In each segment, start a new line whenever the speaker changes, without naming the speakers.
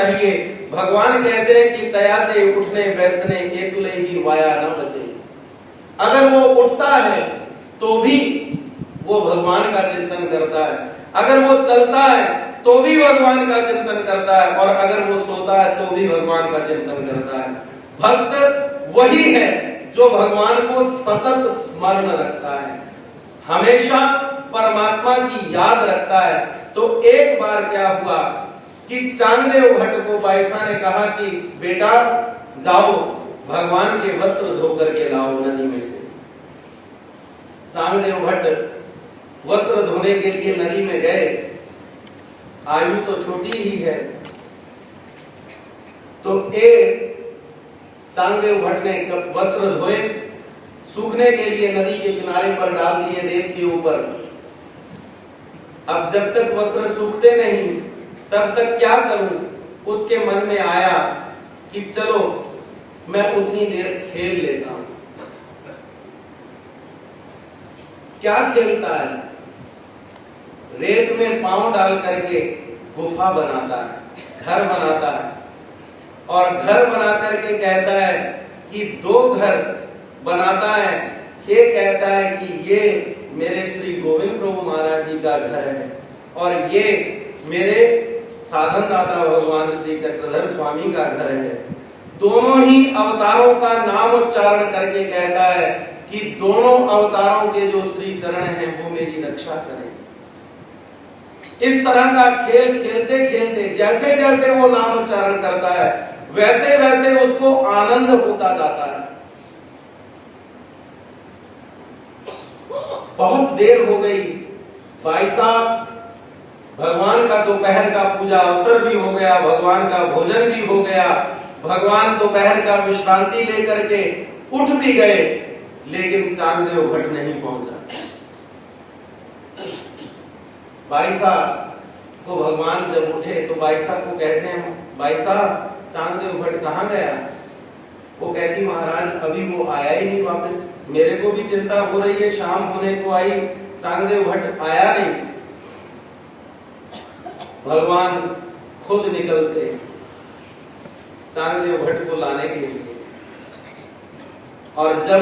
चाहिए। भगवान कहते हैं कि तयाचे उठने बैसने के तुले ही वाया न बचे। अगर वो उठता है तो भी वो भगवान का चिंतन करता है, अगर वो चलता है तो भी भगवान का चिंतन करता है, और अगर वो सोता है तो भी भगवान का चिंतन करता है। भक्त वही है जो भगवान को सतत स्मरण रखता है, हमेशा परमात्मा की याद रखता है। तो एक बार क्या हुआ कि चांगदेव भट्ट को बाईसा ने कहा कि बेटा जाओ भगवान के वस्त्र धोकर के लाओ नदी में से। चांगदेव भट्ट वस्त्र धोने के लिए नदी में गए। आयु तो छोटी ही है, तो चांगदेव भट्ट ने वस्त्र धोए, सूखने के लिए नदी के किनारे पर डाल दिए रेत के ऊपर। अब जब तक वस्त्र सूखते नहीं तब तक क्या करूं, उसके मन में आया कि चलो मैं उतनी देर खेल लेता हूं। क्या खेलता है? रेत में पांव डाल करके गुफा बनाता है, घर बनाता है, और घर बना करके कहता है कि दो घर बनाता है। ये कहता है कि ये मेरे श्री गोविंद प्रभु महाराज जी का घर है, और ये मेरे साधन दाता भगवान श्री चक्रधर स्वामी का घर है। दोनों ही अवतारों का नाम उच्चारण करके कहता है कि दोनों अवतारों के जो श्री चरण हैं वो मेरी रक्षा करें। इस तरह का खेल खेलते खेलते जैसे जैसे वो नाम उच्चारण करता है वैसे वैसे उसको आनंद होता जाता है। बहुत देर हो गई, भाई साहब भगवान का दोपहर का पूजा अवसर भी हो गया, भगवान का भोजन भी हो गया, भगवान दोपहर का विश्रांति लेकर के उठ भी गए, लेकिन चांगदेव भट्ट नहीं पहुंचा। भाई साहब को भगवान जब उठे तो भाई साहब को कहते हैं, भाई साहब चांगदेव भट्ट कहाँ गया? वो कहती महाराज अभी वो आया ही नहीं वापस, मेरे को भी चिंता हो रही है, शाम होने को आई, चांगदेव भट्ट आया नहीं। भगवान खुद निकलते चांगदेव भट्ट को लाने के लिए, और जब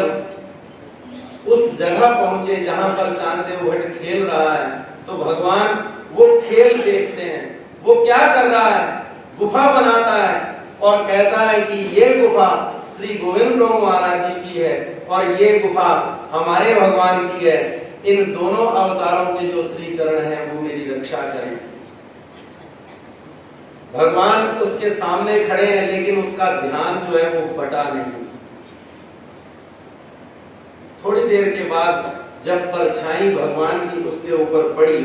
उस जगह पहुंचे जहां पर चांगदेव भट्ट खेल रहा है तो भगवान वो खेल देखते हैं। वो क्या कर रहा है? गुफा बनाता है और कहता है कि ये गुफा श्री गोविंद प्रभु महाराज जी की है और ये गुफा हमारे भगवान की है। इन दोनों अवतारों के जो श्री चरण हैं वो मेरी रक्षा करें। भगवान उसके सामने खड़े हैं, लेकिन उसका ध्यान जो है वो बटा नहीं। थोड़ी देर के बाद जब परछाई भगवान की उसके ऊपर पड़ी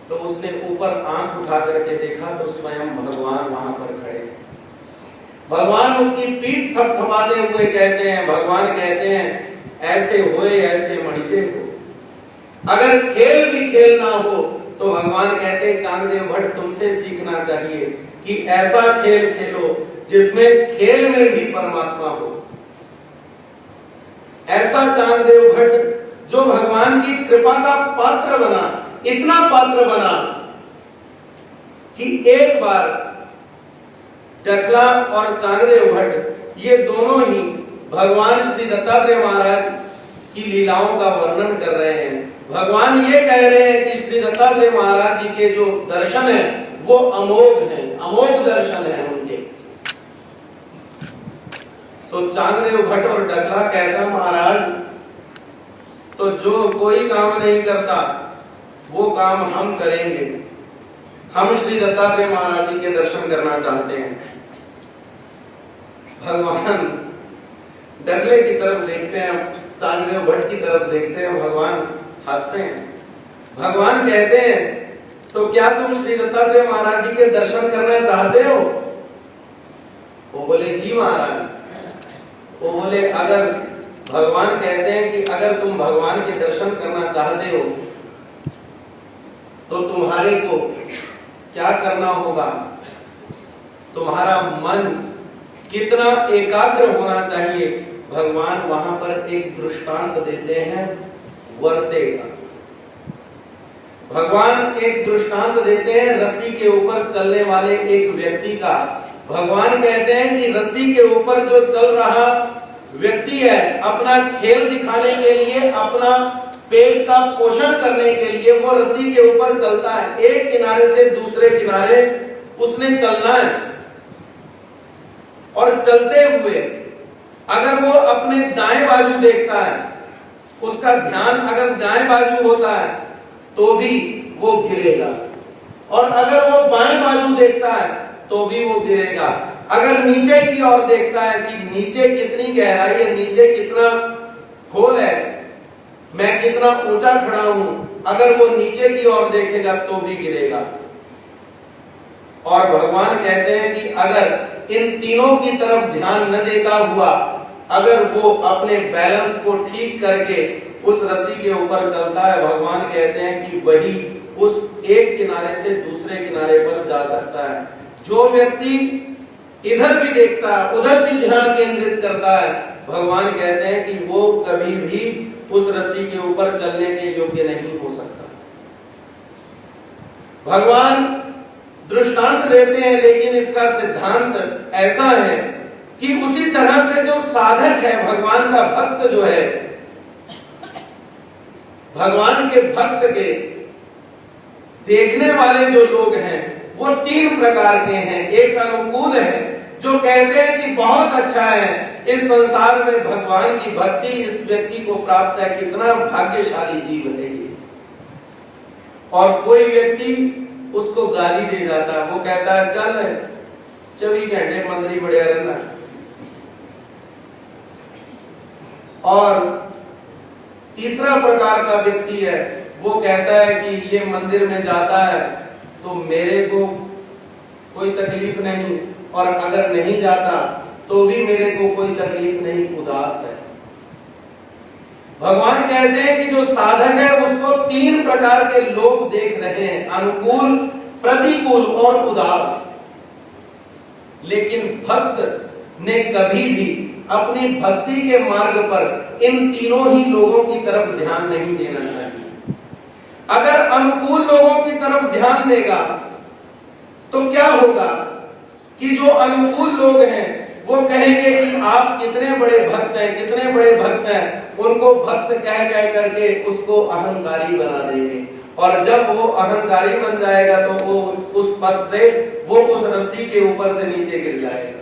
तो उसने ऊपर आंख उठा करके देखा तो स्वयं भगवान वहां पर खड़े। भगवान उसकी पीठ थपथपाते हुए कहते हैं, भगवान कहते हैं ऐसे होए ऐसे मणिजे हो। अगर खेल भी खेल ना हो तो भगवान कहते हैं चांगदेव भट्ट तुमसे सीखना चाहिए कि ऐसा खेल खेलो जिसमें खेल में भी परमात्मा हो। ऐसा चांगदेव भट्ट जो भगवान की कृपा का पात्र बना, इतना पात्र बना कि एक बार डठला और चांगदेव भट्ट ये दोनों ही भगवान श्री दत्तात्रेय महाराज की लीलाओं का वर्णन कर रहे हैं। भगवान ये कह रहे हैं कि श्री दत्तात्रेय महाराज जी के जो दर्शन है वो अमोघ हैं, अमोघ दर्शन है उनके। तो चांगदेव भट्ट और डठला कहता महाराज तो जो कोई काम नहीं करता वो काम हम करेंगे। हम श्री दत्तात्रेय महाराज जी के दर्शन करना चाहते हैं। भगवान डठले की तरफ देखते हैं, चांगदेव भट्ट की तरफ देखते हैं, भगवान हंसते हैं। भगवान कहते हैं तो क्या तुम श्री दत्तात्रेय महाराज जी के दर्शन करना चाहते हो? वो बोले जी महाराज। वो बोले अगर भगवान कहते हैं कि अगर तुम भगवान के दर्शन करना चाहते हो तो तुम्हारे को क्या करना होगा? तुम्हारा मन कितना एकाग्र होना चाहिए? भगवान वहां पर एक दृष्टांत देते हैं वर्ते का। भगवान एक दृष्टांत देते हैं रस्सी के ऊपर चलने वाले एक व्यक्ति का। भगवान कहते हैं कि रस्सी के ऊपर जो चल रहा व्यक्ति है, अपना खेल दिखाने के लिए, अपना पेट का पोषण करने के लिए वो रस्सी के ऊपर चलता है। एक किनारे से दूसरे किनारे उसने चलना है, और चलते हुए अगर वो अपने दाएं बाजू देखता है, उसका ध्यान अगर दाएं बाजू होता है तो भी वो गिरेगा, और अगर वो बाएं बाजू देखता है तो भी वो गिरेगा। अगर नीचे की ओर देखता है कि नीचे कितनी गहराई है, नीचे कितना खोल है, मैं कितना ऊंचा खड़ा हूं, अगर वो नीचे की ओर देखेगा तो भी गिरेगा। और भगवान कहते हैं कि अगर इन तीनों की तरफ ध्यान न देता हुआ अगर वो अपने बैलेंस को ठीक करके उस रस्सी के ऊपर चलता है, भगवान कहते हैं कि वही उस एक किनारे से दूसरे किनारे पर जा सकता है। जो व्यक्ति इधर भी देखता है, उधर भी ध्यान केंद्रित करता है, भगवान कहते हैं कि वो कभी भी उस रस्सी के ऊपर चलने के योग्य नहीं हो सकता। भगवान दृष्टांत देते हैं, लेकिन इसका सिद्धांत ऐसा है कि उसी तरह से जो साधक है, भगवान का भक्त जो है, भगवान के भक्त के देखने वाले जो लोग हैं वो तीन प्रकार के हैं। एक अनुकूल है, जो कहते हैं कि बहुत अच्छा है, इस संसार में भगवान की भक्ति इस व्यक्ति को प्राप्त है, कितना भाग्यशाली जीव है ये। और कोई व्यक्ति उसको गाली दे जाता है, वो कहता है चल 24 घंटे मंदिर बढ़िया रहना। और तीसरा प्रकार का व्यक्ति है, वो कहता है कि ये मंदिर में जाता है तो मेरे को कोई तकलीफ नहीं, और अगर नहीं जाता तो भी मेरे को कोई तकलीफ नहीं, उदास है। भगवान कहते हैं कि जो साधक है उसको तीन प्रकार के लोग देख रहे हैं, अनुकूल, प्रतिकूल और उदास। लेकिन भक्त ने कभी भी अपनी भक्ति के मार्ग पर इन तीनों ही लोगों की तरफ ध्यान नहीं देना चाहिए। अगर अनुकूल लोगों की तरफ ध्यान देगा तो क्या होगा कि जो अनुकूल लोग हैं वो कहेंगे कि आप कितने बड़े भक्त हैं, कितने बड़े भक्त हैं, उनको भक्त कह कह करके उसको अहंकारी बना देंगे। और जब वो अहंकारी बन जाएगा तो वो उस पद से, वो उस रस्सी के ऊपर से नीचे गिर जाएगा।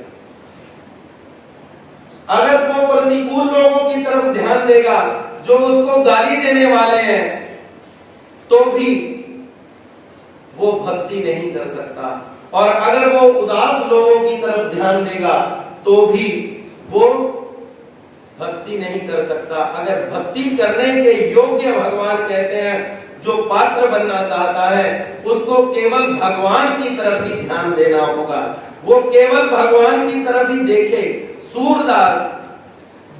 अगर वो प्रतिकूल लोगों की तरफ ध्यान देगा जो उसको गाली देने वाले हैं, तो भी वो भक्ति नहीं कर सकता। और अगर वो उदास लोगों की तरफ ध्यान देगा तो भी वो भक्ति नहीं कर सकता। अगर भक्ति करने के योग्य, भगवान कहते हैं, जो पात्र बनना चाहता है उसको केवल भगवान की तरफ ही ध्यान देना होगा, वो केवल भगवान की तरफ ही देखे। सूरदास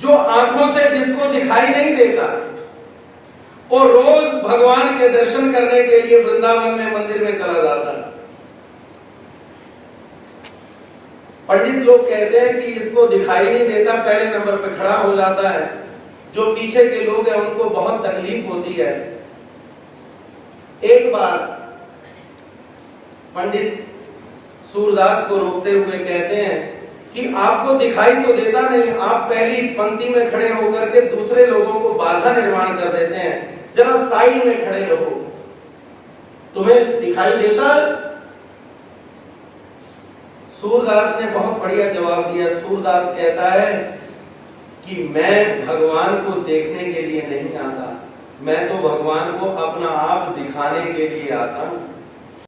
जो आंखों से जिसको दिखाई नहीं देता, वो रोज भगवान के दर्शन करने के लिए वृंदावन में मंदिर में चला जाता है। पंडित लोग कहते हैं कि इसको दिखाई नहीं देता, पहले नंबर पे खड़ा हो जाता है। जो पीछे के लोग हैं उनको बहुत तकलीफ होती है। एक बार पंडित सूरदास को रोकते हुए कहते हैं कि आपको दिखाई तो देता नहीं, आप पहली पंक्ति में खड़े होकर के दूसरे लोगों को बाधा निर्माण कर देते हैं, जरा साइड में खड़े रहो, तुम्हें दिखाई देता? सूरदास ने बहुत बढ़िया जवाब दिया। सूरदास कहता है कि मैं भगवान को देखने के लिए नहीं आता, मैं तो भगवान को अपना आप दिखाने के लिए आता हूं।